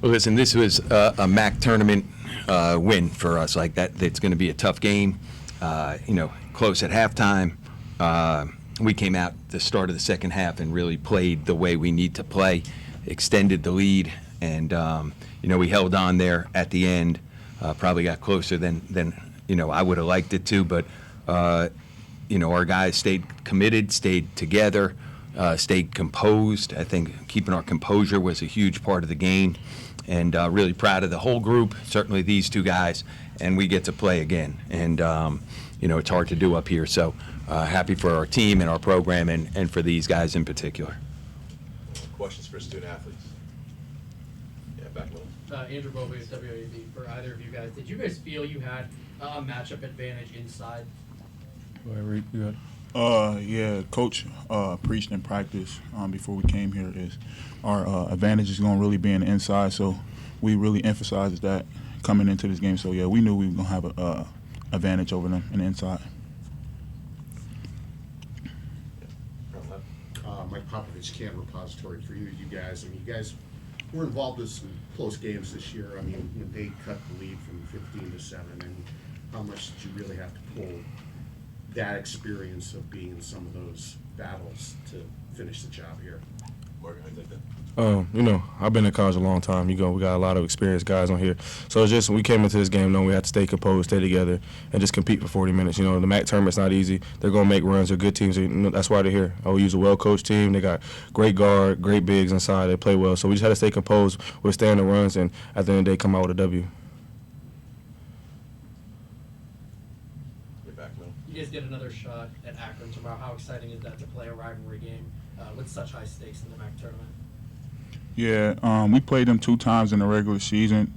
Well, listen, this was a MAC tournament win for us. Like that, it's going to be a tough game. Close at halftime. We came out the start of the second half and really played the way we need to play, extended the lead, and we held on there at the end. Probably got closer than I would have liked it to, but our guys stayed committed, stayed together, stayed composed. I think keeping our composure was a huge part of the game, and really proud of the whole group, certainly these two guys, and we get to play again. And, it's hard to do up here, so happy for our team and our program and for these guys in particular. Questions for student athletes? Yeah, back a little. Andrew Bovey with WAB. For either of you guys, did you guys feel you had a matchup advantage inside? You got it. Yeah, Coach preached in practice before we came here is our advantage is going to really be in the inside, so we really emphasized that coming into this game. So, yeah, we knew we were going to have an advantage over them in the inside. Mike Popovich, Can Repository, for you guys. I mean, you guys were involved in some close games this year. I mean, they cut the lead from 15-7, and how much did you really have to pull that experience of being in some of those battles to finish the job here? Morgan, I think that. I've been in college a long time. We got a lot of experienced guys on here. So it's just we came into this game knowing we had to stay composed, stay together, and just compete for 40 minutes. The MAC tournament's not easy. They're going to make runs. They're good teams. That's why they're here. OU's a well-coached team. They got great guard, great bigs inside. They play well. So we just had to stay composed, withstand the runs, and at the end of the day, come out with a W. You're back, Will. You guys get another shot at Akron tomorrow. How exciting is that to play a rivalry game with such high stakes in the MAC tournament? Yeah, we played them 2 times in the regular season,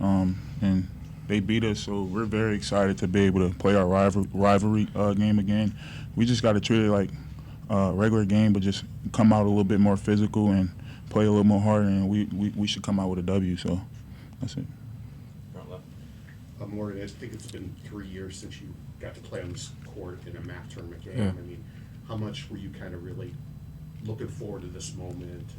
and they beat us, so we're very excited to be able to play our rivalry game again. We just got to treat it like a regular game, but just come out a little bit more physical and play a little more harder, and we should come out with a W, so that's it. Front left. Morgan, I think it's been 3 years since you got to play on this court in a MAC tournament game. Yeah. I mean, how much were you kind of really looking forward to this moment?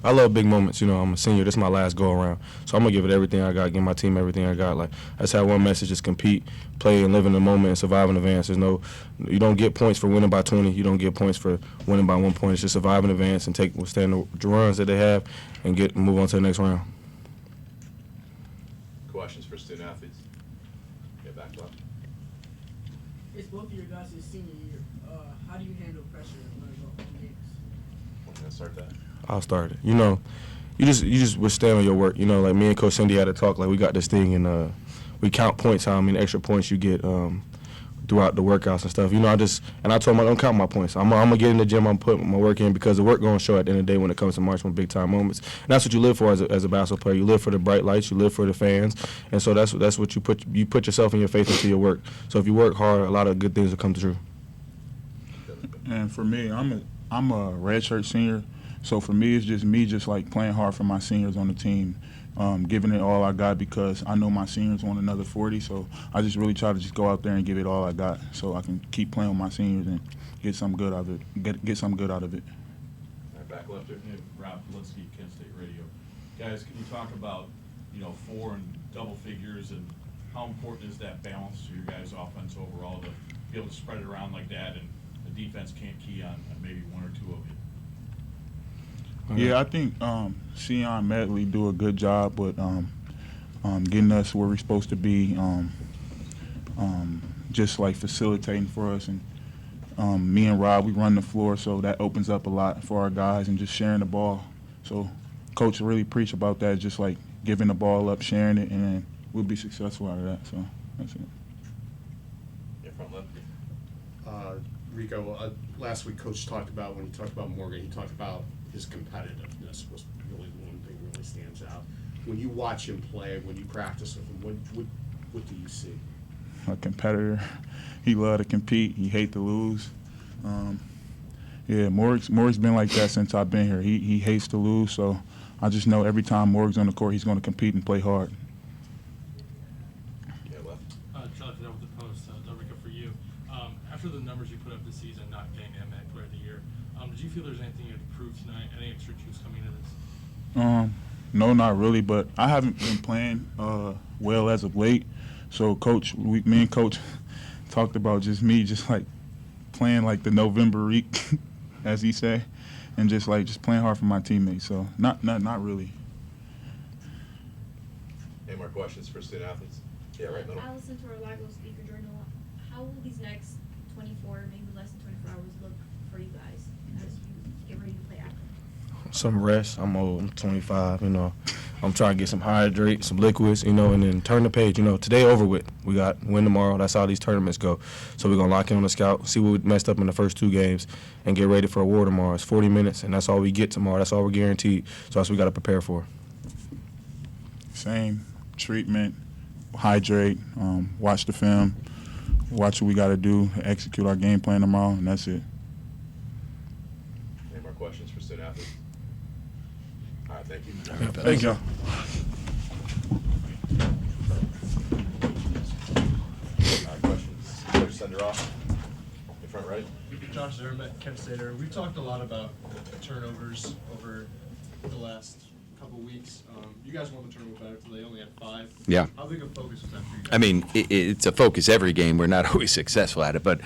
I love big moments. I'm a senior. This is my last go-around. So I'm going to give it everything I got, give my team everything I got. Like, I just have one message, just compete, play, and live in the moment and survive in advance. You don't get points for winning by 20. You don't get points for winning by 1 point. It's just survive in advance and withstand the runs that they have and move on to the next round. Questions for student athletes? Yeah, back left. It's both of your guys' senior year. How do you handle pressure when it's all games? I'm going to start that. I'll start it. You just withstand on your work. Like me and Coach Cindy had a talk. Like we got this thing, and we count points, how many extra points you get throughout the workouts and stuff. I told him I don't count my points. I'm gonna get in the gym. I'm putting my work in because the work gonna show at the end of the day when it comes to March big time moments. And that's what you live for as a basketball player. You live for the bright lights. You live for the fans, and so that's what you put yourself and your faith into your work. So if you work hard, a lot of good things will come true. And for me, I'm a redshirt senior. So for me, it's just like playing hard for my seniors on the team, giving it all I got because I know my seniors want another 40. So I just really try to just go out there and give it all I got, so I can keep playing with my seniors and get some good out of it. Get some good out of it. All right, back left there. Hey, Rob Linsky, Kent State Radio. Guys, can you talk about 4 and double figures and how important is that balance to your guys' offense overall to be able to spread it around like that and the defense can't key on maybe 1 or 2 of you? Yeah, I think Sion Medley do a good job with getting us where we're supposed to be, just like facilitating for us. And me and Rob, we run the floor, so that opens up a lot for our guys and just sharing the ball. So Coach really preach about that, just like giving the ball up, sharing it, and then we'll be successful out of that. So that's it. Yeah, front left. Rico, last week Coach talked about, when he talked about Morgan, he talked about his competitiveness was really one thing really stands out. When you watch him play, when you practice with him, what do you see? A competitor. He love to compete. He hate to lose. Morg's been like that since I've been here. He hates to lose, so I just know every time Morg's on the court, he's going to compete and play hard. Yeah, left. Jonathan with the Post, Rico, for you. After the numbers you put up this season, not getting MAC Player of the Year, did you feel there's anything you had to prove tonight? Any extra juice coming into this? No, not really, but I haven't been playing well as of late. So, Coach, me and Coach talked about just like playing like the November week, as he say, and just playing hard for my teammates. So, not really. Any more questions for student athletes? Yeah, right middle. Allison Torlago, Speaker Journal. How will these next 24, maybe less than 24 hours look for you guys as you get ready to play Akron? Some rest. I'm old. I'm 25. I'm trying to get some hydrate, some liquids. And then turn the page. Today over with. We got win tomorrow. That's how these tournaments go. So we're gonna lock in on the scout, see what we messed up in the first 2 games, and get ready for a war tomorrow. It's 40 minutes, and that's all we get tomorrow. That's all we're guaranteed. So that's what we got to prepare for. Same treatment, hydrate, watch the film, watch what we got to do, execute our game plan tomorrow, and that's it. Any more questions for student athletes? All right, thank you. Thank y'all. All right, questions? Coach Senderoff, in front right. Josh Zermatt, Kent Stater. We've talked a lot about turnovers over the last couple weeks. You guys won the tournament better today. Only had 5. Yeah. How big a focus is that for you guys? I mean, it's a focus every game. We're not always successful at it, but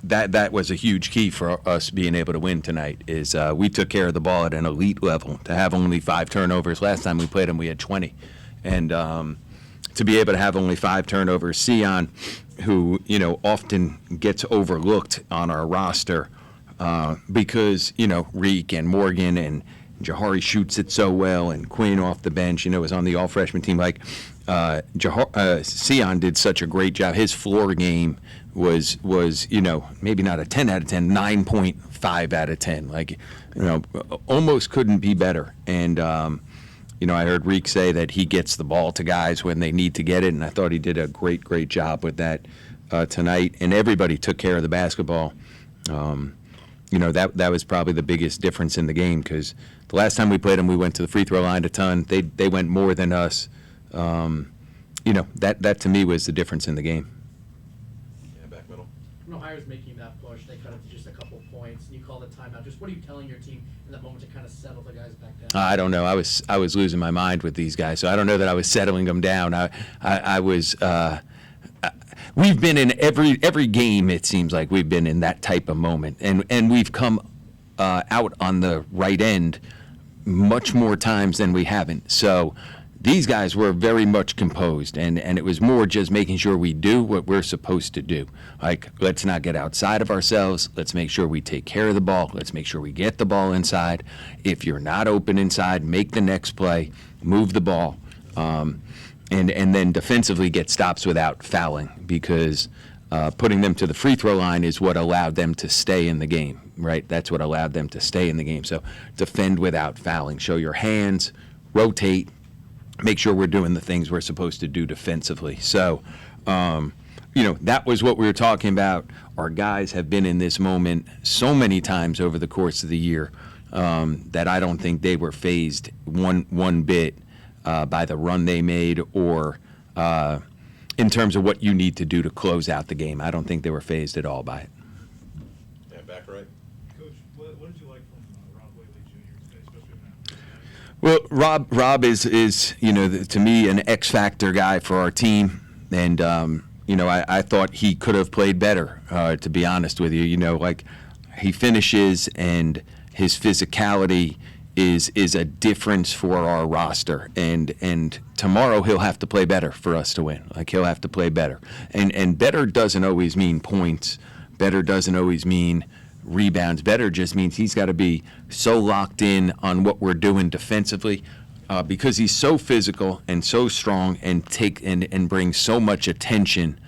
that was a huge key for us being able to win tonight. Is we took care of the ball at an elite level. To have only 5 turnovers last time we played them, we had 20, and to be able to have only 5 turnovers, Sion, who often gets overlooked on our roster because Reek and Morgan and Jahari shoots it so well, and Quinn off the bench, is on the all-freshman team. Sion did such a great job. His floor game was maybe not a 10 out of 10, 9.5 out of 10. Almost couldn't be better. And I heard Reek say that he gets the ball to guys when they need to get it, and I thought he did a great job with that tonight. And everybody took care of the basketball. That was probably the biggest difference in the game, because the last time we played them, we went to the free throw line a ton. They went more than us. That to me was the difference in the game. Yeah, back middle. When Ohio's making that push, they cut it to just a couple points, and you call the timeout. Just what are you telling your team in that moment to kind of settle the guys back down? I don't know. I was losing my mind with these guys, so I don't know that I was settling them down. I was. We've been in every game. It seems like we've been in that type of moment, and we've come out on the right end much more times than we haven't. So these guys were very much composed, and it was more just making sure we do what we're supposed to do. Let's not get outside of ourselves. Let's make sure we take care of the ball. Let's make sure we get the ball inside. If you're not open inside, make the next play, move the ball, and then defensively get stops without fouling, because putting them to the free throw line is what allowed them to stay in the game, right? That's what allowed them to stay in the game. So defend without fouling. Show your hands, rotate, make sure we're doing the things we're supposed to do defensively. So, that was what we were talking about. Our guys have been in this moment so many times over the course of the year that I don't think they were fazed one bit by the run they made, or in terms of what you need to do to close out the game. I don't think they were fazed at all by it. Yeah, back right. Coach, what did you like from Rob Whaley Jr. today, especially in that? Well, Rob is to me an X factor guy for our team, and I thought he could have played better. To be honest with you, he finishes, and his physicality is a difference for our roster, and tomorrow he'll have to play better for us to win. He'll have to play better, and better doesn't always mean points. Better doesn't always mean rebounds. Better just means he's got to be so locked in on what we're doing defensively, because he's so physical and so strong, and brings so much attention,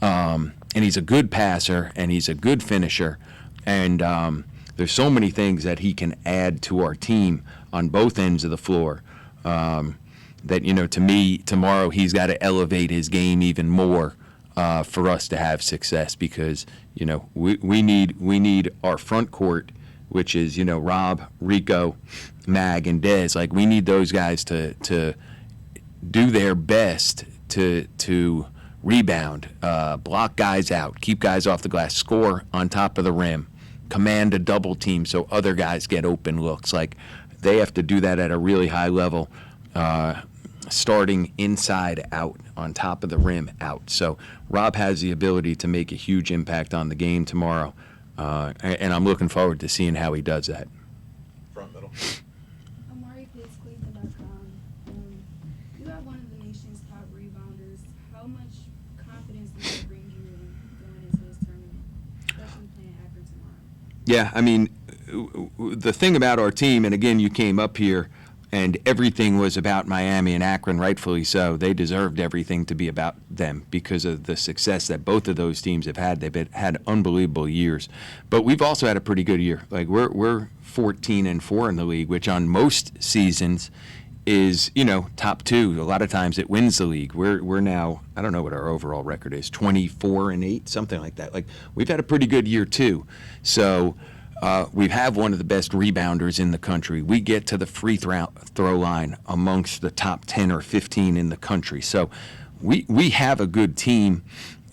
and he's a good passer, and he's a good finisher, and there's so many things that he can add to our team on both ends of the floor, that to me tomorrow he's got to elevate his game even more for us to have success, because we need our front court, which is Rob, Rico, Mag, and Dez. We need those guys to do their best to rebound, block guys out, keep guys off the glass, score on top of the rim, command a double team so other guys get open looks. they have to do that at a really high level, starting inside out, on top of the rim out. So Rob has the ability to make a huge impact on the game tomorrow, and I'm looking forward to seeing how he does that. Front middle. Amari Pitts, Cleveland.com. You have one of the nation's top rebounders. How much confidence does that bring you in going into this tournament, especially playing Akron tomorrow? Yeah, I mean, the thing about our team, and again, you came up here, and everything was about Miami and Akron, rightfully so. They deserved everything to be about them because of the success that both of those teams have had. They've had unbelievable years, but we've also had a pretty good year. Like we're 14-4 in the league, which on most seasons is, top two. A lot of times it wins the league. We're now, I don't know what our overall record is, 24-8, something like that. Like we've had a pretty good year too. So we have one of the best rebounders in the country. We get to the free throw line amongst the top 10 or 15 in the country. So we have a good team,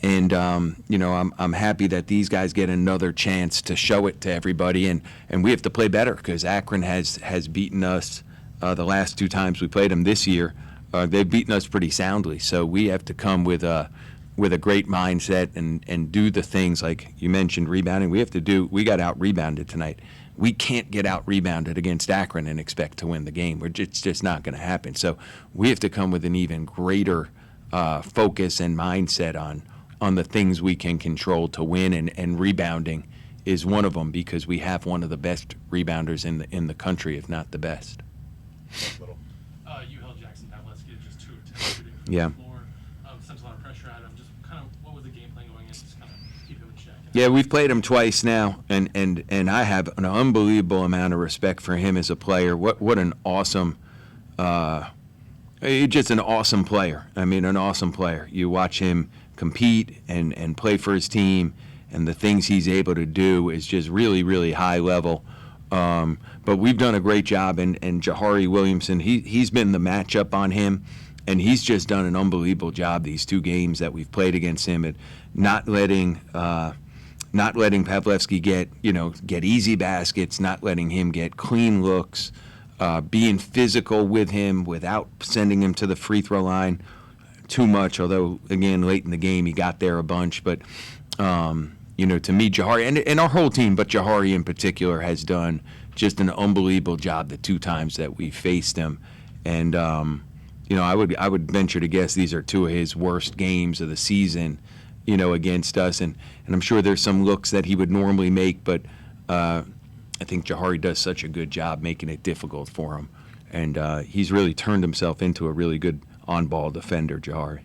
and I'm happy that these guys get another chance to show it to everybody, and we have to play better because Akron has beaten us the last two times we played them this year. They've beaten us pretty soundly. So we have to come with a great mindset and do the things like you mentioned, rebounding. We got out-rebounded tonight. We can't get out-rebounded against Akron and expect to win the game. It's just not going to happen. So we have to come with an even greater focus and mindset on the things we can control to win, and rebounding is one of them because we have one of the best rebounders in the country, if not the best. Middle. You held Jackson Pavletsky to just 2 attempts shooting from Yeah. the floor. Sent a lot of pressure at him. Just kind of what was the game plan going in? Just kind of keep him in check. Yeah, we've played him twice now, and I have an unbelievable amount of respect for him as a player. What an awesome, just an awesome player. I mean, an awesome player. You watch him compete and play for his team, and the things he's able to do is just really, really high level. But we've done a great job, and Jahari Williamson, he's been the matchup on him. And he's just done an unbelievable job these 2 games that we've played against him at not letting Pavletsky get easy baskets, not letting him get clean looks, being physical with him without sending him to the free throw line too much. Although again, late in the game he got there a bunch, but to me, Jahari and our whole team, but Jahari in particular, has done just an unbelievable job the 2 times that we faced him, and. I would venture to guess these are 2 of his worst games of the season, against us. And I'm sure there's some looks that he would normally make, but I think Jahari does such a good job making it difficult for him. And he's really turned himself into a really good on-ball defender, Jahari.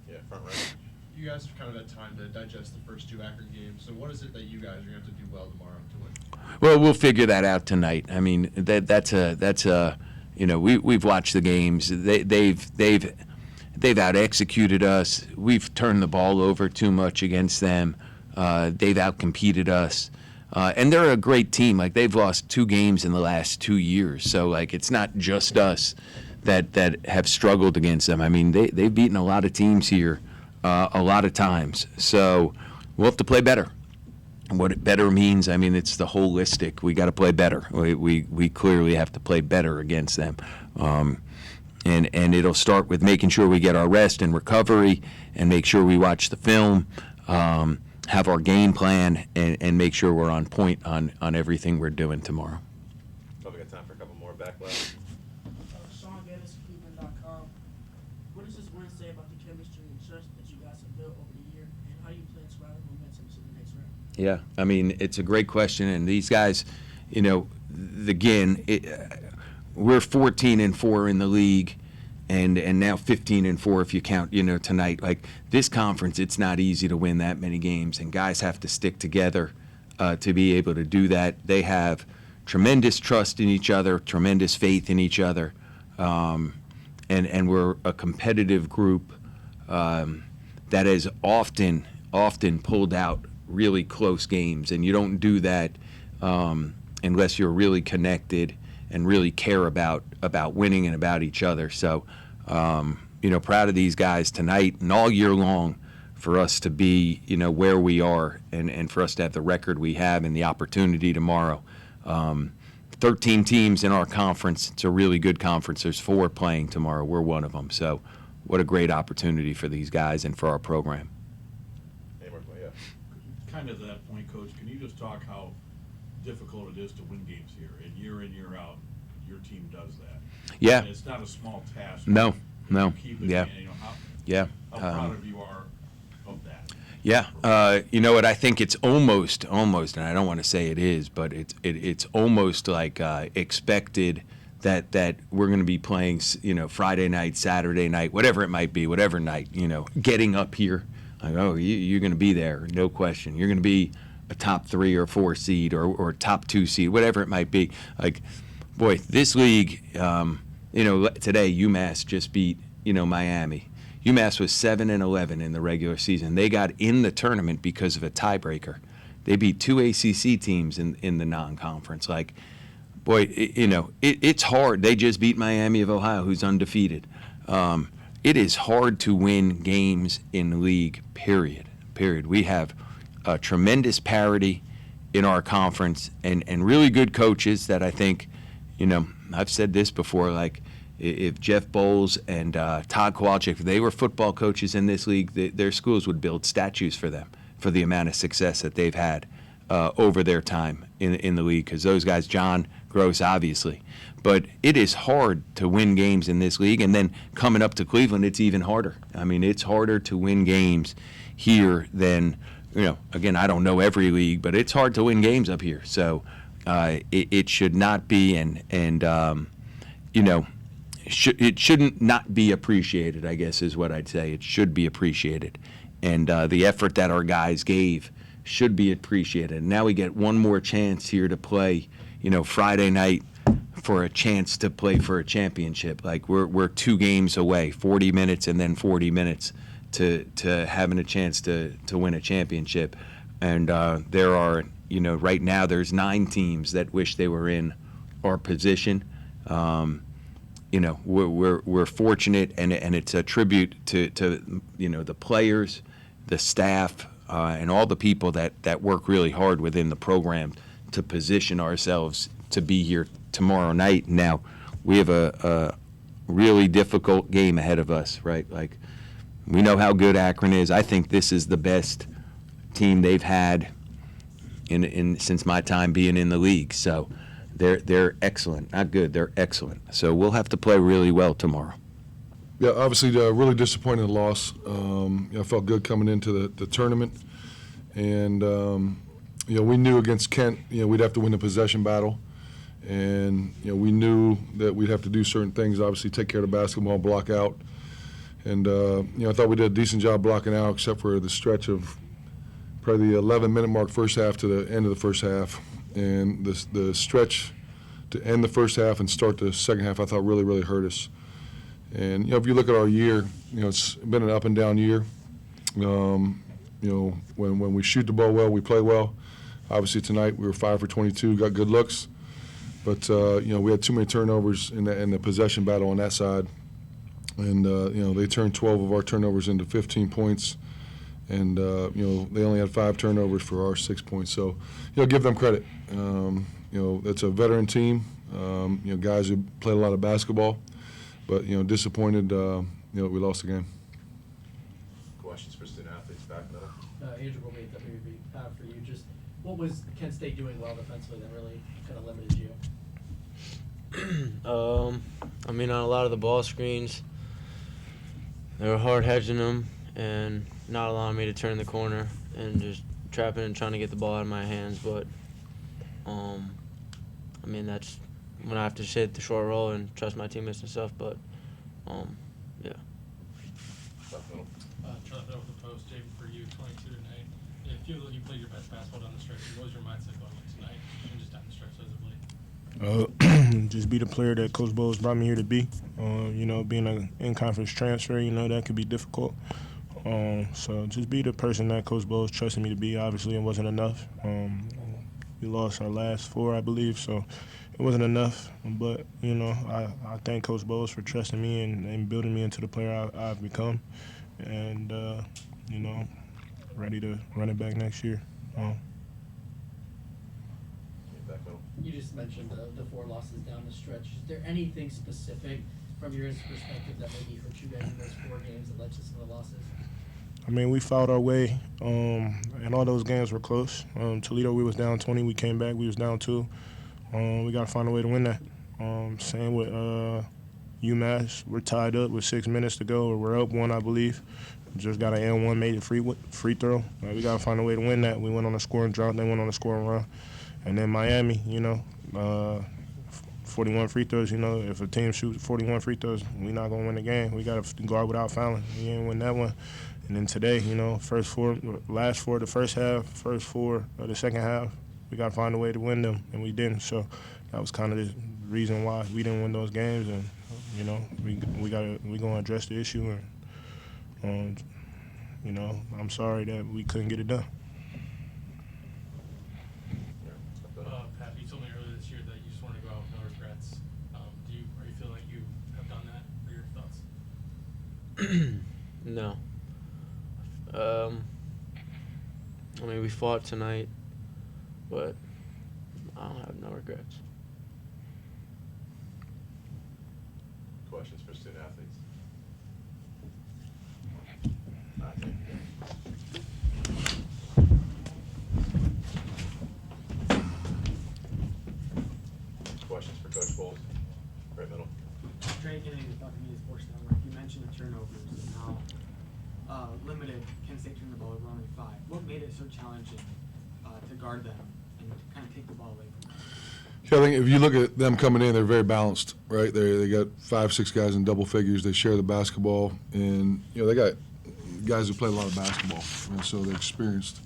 Yeah, front right. You guys have kind of had time to digest the first 2 Akron games. So what is it that you guys are going to have to do well tomorrow to win? Well, we'll figure that out tonight. I mean, that's a we've watched the games. They've out-executed us. We've turned the ball over too much against them. They've out-competed us. And they're a great team. Like, they've lost 2 games in the last 2 years. So, like, it's not just us that have struggled against them. I mean, they've beaten a lot of teams here a lot of times. So we'll have to play better. What it better means, I mean, it's the holistic. We got to play better. We clearly have to play better against them, and it'll start with making sure we get our rest and recovery, and make sure we watch the film, have our game plan, and make sure we're on point on everything we're doing tomorrow. Probably got time for a couple more backlash. Sean Geddes, Cleveland.com. What does this win say about the chemistry and trust that you guys have built over the year, and how do you plan to ride the momentum to the next round? Yeah, I mean, it's a great question, and these guys, again, we're 14-4 in the league, and now 15-4 if you count, tonight. Like, this conference, it's not easy to win that many games, and guys have to stick together to be able to do that. They have tremendous trust in each other, tremendous faith in each other, and we're a competitive group that has often pulled out really close games, and you don't do that unless you're really connected and really care about winning and about each other. So, proud of these guys tonight and all year long for us to be, where we are, and for us to have the record we have and the opportunity tomorrow 13 teams in our conference. It's a really good conference. There's 4 playing tomorrow. We're one of them. So what a great opportunity for these guys and for our program. Any more, yeah. Kind of to that point, Coach, can you just talk how difficult it is to win games here? And year in, year out, your team does that. Yeah. And it's not a small task. No. Keep it, Yeah. you know, Yeah. how proud of you are of that. Yeah, you know what? I think it's almost, and I don't want to say it is, but it's almost like expected that we're going to be playing, Friday night, Saturday night, whatever it might be, whatever night, getting up here. Like, oh, you're going to be there, no question. You're going to be a top 3 or 4 seed or top 2 seed, whatever it might be. Like, boy, this league, today UMass just beat, Miami. UMass was 7-11 in the regular season. They got in the tournament because of a tiebreaker. They beat 2 ACC teams in the non-conference. Like, boy, it's hard. They just beat Miami of Ohio, who's undefeated. It is hard to win games in the league, period. We have a tremendous parity in our conference and really good coaches that I think, I've said this before, like, if Jeff Bowles and Todd Kowalczyk, if they were football coaches in this league, their schools would build statues for them for the amount of success that they've had over their time in the league. Because those guys, John Gross, obviously. But it is hard to win games in this league. And then coming up to Cleveland, it's even harder. I mean, it's harder to win games here than, again, I don't know every league, but it's hard to win games up here. So it should not be, it shouldn't not be appreciated, I guess is what I'd say. It should be appreciated. And the effort that our guys gave should be appreciated. And now we get one more chance here to play, Friday night for a chance to play for a championship. Like we're 2 games away, 40 minutes and then 40 minutes to having a chance to win a championship. And there are, right now there's 9 teams that wish they were in our position. We're fortunate, and it's a tribute to the players, the staff, and all the people that work really hard within the program to position ourselves to be here tomorrow night. Now, we have a really difficult game ahead of us, right? Like, we know how good Akron is. I think this is the best team they've had in since my time being in the league. So. They're excellent. Not good, they're excellent. So we'll have to play really well tomorrow. Yeah, obviously really disappointed in the loss. I felt good coming into the tournament. And, we knew against Kent, we'd have to win the possession battle. And, we knew that we'd have to do certain things, obviously take care of the basketball, block out. And, I thought we did a decent job blocking out except for the stretch of probably the 11-minute mark first half to the end of the first half. And the stretch to end the first half and start the second half, I thought really, really hurt us. And, if you look at our year, it's been an up and down year. When we shoot the ball well, we play well. Obviously tonight we were 5 for 22, got good looks. But, we had too many turnovers in the possession battle on that side. And, they turned 12 of our turnovers into 15 points. And, they only had 5 turnovers for our 6 points. So, give them credit. It's a veteran team, guys who played a lot of basketball. But, disappointed, we lost the game. Questions for student athletes, back middle? Andrew Gomez, WB, for you, just what was Kent State doing well defensively that really kind of limited you? On a lot of the ball screens, they were hard hedging them and not allowing me to turn the corner and just trapping and trying to get the ball out of my hands. But, that's when I have to hit the short roll and trust my teammates and stuff. But, yeah. Charlie, that was the post, Jaden, for you, 22 tonight. It feels like you played your best basketball down the stretch. What was your mindset going into tonight and just down the stretch as of late? Just be the player that Coach Bowles brought me here to be. Being an in-conference transfer, that could be difficult. So just be the person that Coach Bowles trusted me to be. Obviously, it wasn't enough. We lost our last 4, I believe, so it wasn't enough. But, I thank Coach Bowles for trusting me and building me into the player I've become. And, ready to run it back next year. Back middle. You just mentioned the 4 losses down the stretch. Is there anything specific from your perspective that maybe hurt you guys in those 4 games that led to some of the losses? I mean, we fought our way, and all those games were close. Toledo, we was down 20. We came back. We was down 2. We got to find a way to win that. Same with UMass. We're tied up with 6 minutes to go, or we're up 1, I believe. Just got an N1 made a free throw. We got to find a way to win that. We went on a scoring drought. They went on a scoring run. And then Miami, 41 free throws. If a team shoots 41 free throws, we're not going to win the game. We got to guard without fouling. We didn't win that one. And then today, last 4 of the first half, first 4 of the second half, we got to find a way to win them, and we didn't. So that was kind of the reason why we didn't win those games. And we going to address the issue. And I'm sorry that we couldn't get it done. Pat, you told me earlier this year that you just want to go out with no regrets. Are you feeling like you have done that? What are your thoughts? No. I mean, we fought tonight, but I don't have no regrets. Questions for student athletes? Questions for Coach Bowles? Right middle. Trey Kennedy with Buccaneers Sports Network. You mentioned the turnovers and how limited Kent State turned the ball over, only 5. What made it so challenging to guard them and to kind of take the ball away from them? Yeah, I think if you look at them coming in, they're very balanced, right? They got 5, 6 guys in double figures. They share the basketball, and they got guys who play a lot of basketball, and so they're experienced.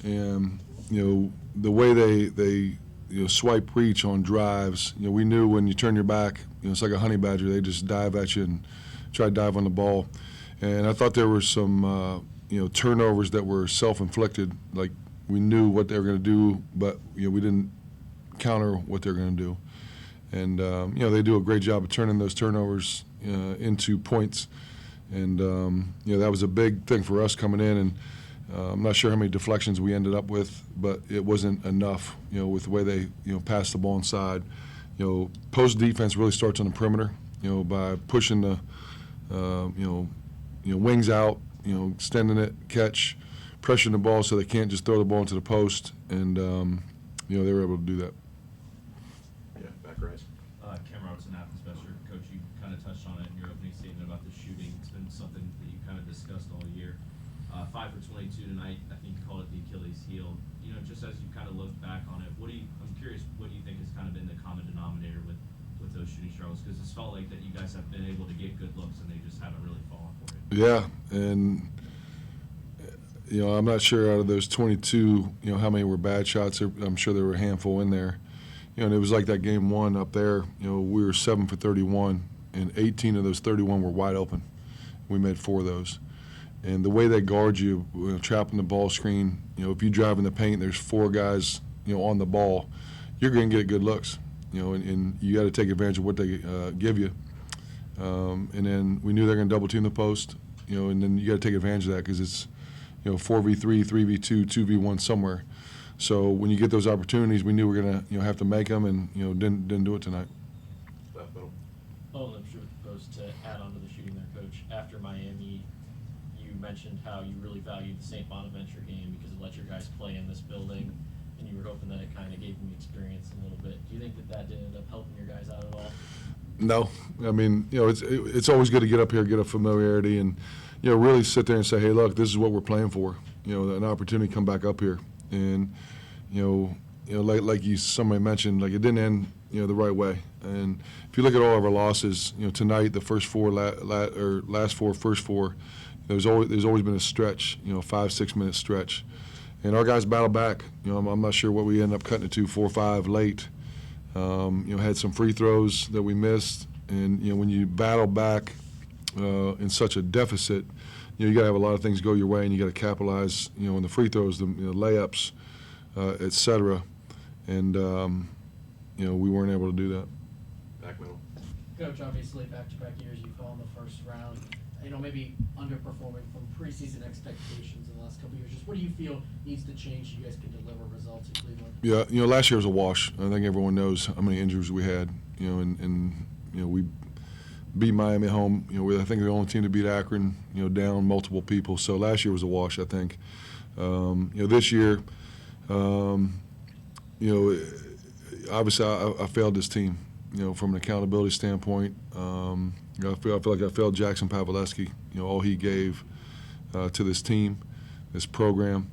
And the way they swipe reach on drives, we knew when you turn your back, it's like a honey badger. They just dive at you and try to dive on the ball. And I thought there were some turnovers that were self-inflicted. Like we knew what they were going to do, but we didn't counter what they're going to do. And they do a great job of turning those turnovers into points. And that was a big thing for us coming in. And I'm not sure how many deflections we ended up with, but it wasn't enough. With the way they passed the ball inside. Post defense really starts on the perimeter. By pushing the wings out, extending it, catch, pressuring the ball so they can't just throw the ball into the post. And they were able to do that. Yeah, back right. Cam Robertson, Athens Messer. Coach, you kind of touched on it in your opening statement about the shooting. It's been something that you kind of discussed all year. 5 for 22 tonight. I think you called it the Achilles heel. Just as you kind of look back on it, I'm curious what you think has kind of been the common denominator with those shooting struggles? Because it's felt like that you guys have been able to get good looks and they just haven't really fallen for it. Yeah, and I'm not sure out of those 22, how many were bad shots. I'm sure there were a handful in there. And it was like that game 1 up there. We were 7 for 31, and 18 of those 31 were wide open. We made 4 of those. And the way they guard you, trapping the ball screen, if you drive in the paint, there's 4 guys, on the ball, you're going to get good looks, and you got to take advantage of what they give you. And then we knew they were going to double team the post, and then you got to take advantage of that because it's, 4v3, 3v2, 2v1 somewhere. So when you get those opportunities, we knew we were going to, have to make them, and didn't do it tonight. Left middle. Well, I'm sure with the post to add on to the shooting there, Coach. After Miami, you mentioned how you really valued the St. Bonaventure game because it let your guys play in this building, and you were hoping that it kind of gave them experience a little bit. Do you think that did end up helping your guys out at all? No, I mean, it's always good to get up here, get a familiarity, and really sit there and say, hey, look, this is what we're playing for. An opportunity to come back up here, and like somebody mentioned, like it didn't end the right way. And if you look at all of our losses, tonight the first 4 last 4 first 4, there's always been a stretch, 5-6 minute stretch, and our guys battled back. I'm not sure what we ended up cutting it to 4-5 late. Had some free throws that we missed, and when you battle back in such a deficit, you got to have a lot of things go your way, and you got to capitalize, on the free throws, the layups, et cetera. And we weren't able to do that. Back middle. Coach, obviously back-to-back years you fall in the first round. maybe underperforming from preseason expectations in the last couple of years. Just what do you feel needs to change so you guys can deliver results in Cleveland? Yeah, last year was a wash. I think everyone knows how many injuries we had, and we beat Miami at home. I think they're the only team to beat Akron, down multiple people. So last year was a wash, I think. This year, obviously I failed this team, from an accountability standpoint. I feel like I failed Jackson Paveleski, all he gave to this team, this program,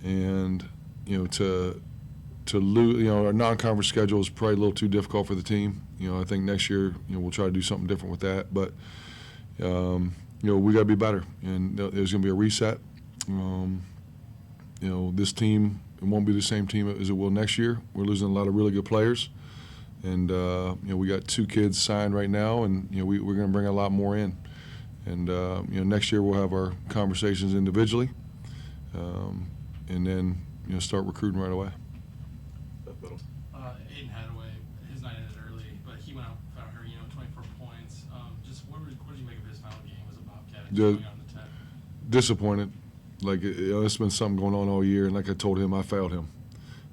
and to lose, our non-conference schedule is probably a little too difficult for the team. I think next year, we'll try to do something different with that. But we got to be better, and there's going to be a reset. This team, it won't be the same team as it will next year. We're losing a lot of really good players. And, we got 2 kids signed right now, and, we're going to bring a lot more in. And, next year we'll have our conversations individually, and then, start recruiting right away. Aiden Hadaway, his night ended early, but he went out without her, 24 points. Just what did you make of his final game as a Bobcat going out on the 10? Disappointed. Like, it's been something going on all year, and like I told him, I failed him.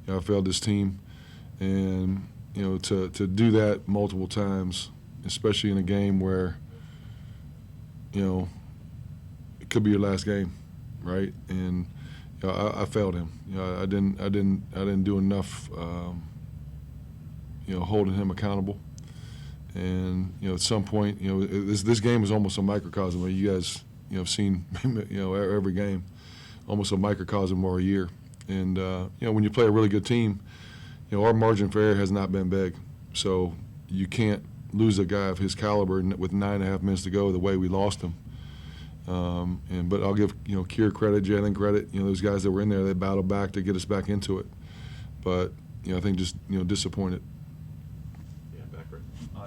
I failed this team. And, to do that multiple times, especially in a game where, it could be your last game, right? And I failed him. I didn't do enough, holding him accountable. And at some point, this game is almost a microcosm. You guys, have seen, every game, almost a microcosm or a year. And when you play a really good team, our margin for error has not been big. So you can't lose a guy of his caliber with 9.5 minutes to go the way we lost him. But I'll give Kier credit, Jalen credit. Those guys that were in there, they battled back to get us back into it. But I think just disappointed. Yeah, Becker.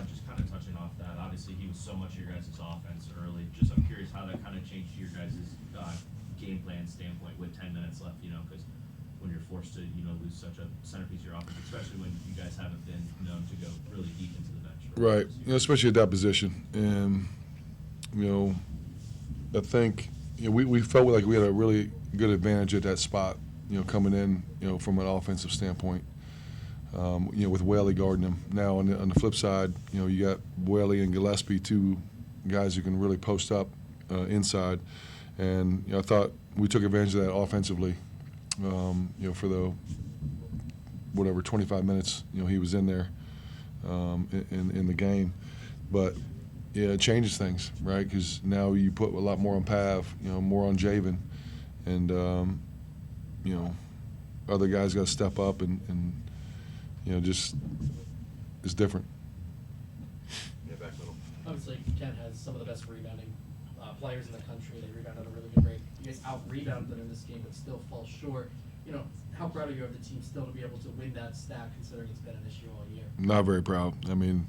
Just kind of touching off that. Obviously, he was so much of your guys' offense early. Just I'm curious how that kind of changed your guys' game plan standpoint with 10 minutes left. Because when you're forced to lose such a centerpiece of your offense, especially when you guys haven't been known to go really deep into the bench. Right. Especially at that position. And I think we felt like we had a really good advantage at that spot, coming in, from an offensive standpoint, with Whaley guarding him. Now on the flip side, you got Whaley and Gillespie, 2 guys who can really post up inside. And I thought we took advantage of that offensively, for the 25 minutes, he was in there in the game. But yeah, it changes things, right? Because now you put a lot more on Pav, more on Javen, and other guys got to step up, and just it's different. Yeah, back middle. Obviously, Kent has some of the best rebounding players in the country. They rebound at a really good rate. You guys out-rebounded them in this game, but still fall short. How proud are you of the team still to be able to win that stat, considering it's been an issue all year? Not very proud. I mean,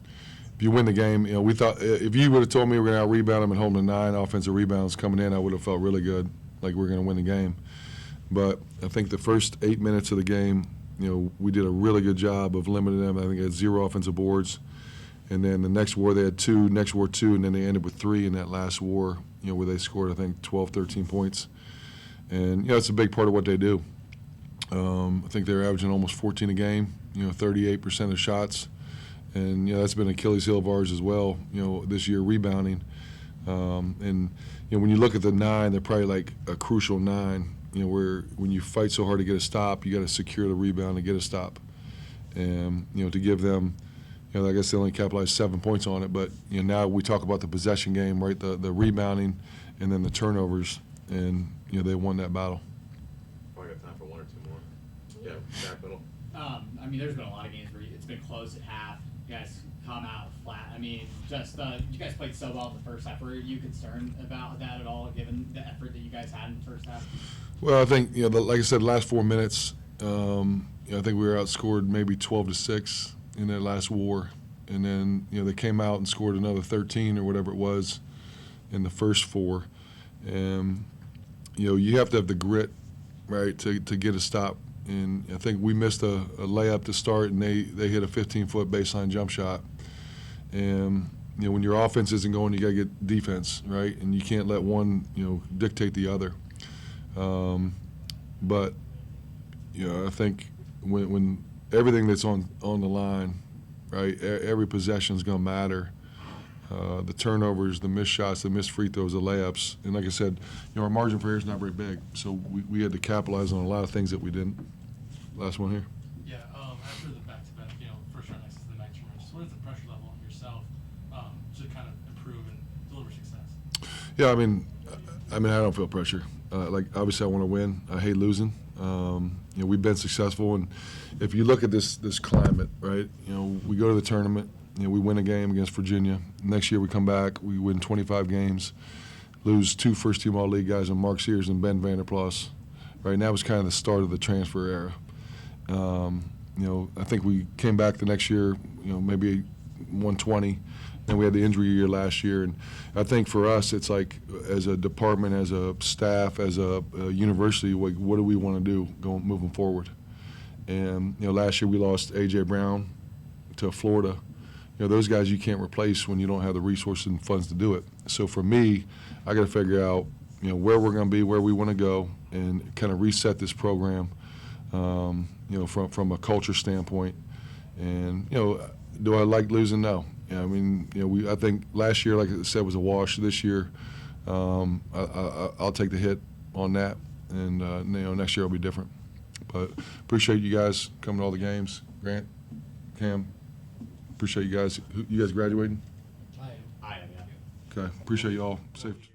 if you win the game, we thought if you would have told me we were going to out-rebound them and hold them to 9 offensive rebounds coming in, I would have felt really good, like we were going to win the game. But I think the first 8 minutes of the game, we did a really good job of limiting them. I think they had 0 offensive boards. And then the next war they had 2, next war 2, and then they ended with 3 in that last war, where they scored, I think, 12, 13 points. And, it's a big part of what they do. I think they're averaging almost 14 a game, 38% of shots. And, that's been an Achilles heel of ours as well, this year, rebounding. And, when you look at the 9, they're probably like a crucial 9, where when you fight so hard to get a stop, you got to secure the rebound to get a stop. And, to give them, I guess they only capitalized 7 points on it, but, now we talk about the possession game, right, the rebounding and then the turnovers, and, they won that battle. Probably got time for 1 or 2 more. Yeah, back middle. I mean, there's been a lot of games where it's been close at half. You guys come out flat. I mean, just you guys played so well in the first half. Were you concerned about that at all, given the effort that you guys had in the first half? Well, I think like I said, last 4 minutes, I think we were outscored maybe 12-6 in that last war, and then they came out and scored another 13 or whatever it was in the first 4, and you have to have the grit, right, to get a stop. And I think we missed a layup to start, and they hit a 15-foot baseline jump shot. And when your offense isn't going, you got to get defense, right? And you can't let one, dictate the other. But, I think when everything that's on the line, right, every possession is going to matter. The turnovers, the missed shots, the missed free throws, the layups. And like I said, our margin for error is not very big. So we had to capitalize on a lot of things that we didn't. Last one here. Yeah, after the back-to-back, first round exits to the night tournaments, what is the pressure level on yourself to kind of improve and deliver success? Yeah, I mean, I don't feel pressure. Obviously, I want to win. I hate losing. We've been successful, and if you look at this climate, right? We go to the tournament. We win a game against Virginia. Next year, we come back. We win 25 games, lose 2 first-team All-League guys, in Mark Sears and Ben Vanderplas. Right, and that was kind of the start of the transfer era. I think we came back the next year, maybe 120. And we had the injury year last year. And I think for us, it's like as a department, as a staff, as a university, what do we want to do moving forward? And, last year we lost A.J. Brown to Florida. Those guys you can't replace when you don't have the resources and funds to do it. So for me, I got to figure out, where we're going to be, where we want to go, and kind of reset this program, from a culture standpoint. And, do I like losing? No. I think last year, like I said, was a wash. This year, I'll take the hit on that, and next year will be different. But appreciate you guys coming to all the games. Grant, Cam, appreciate you guys. You guys graduating? I am. I am, yeah. Okay, appreciate you all. Safe.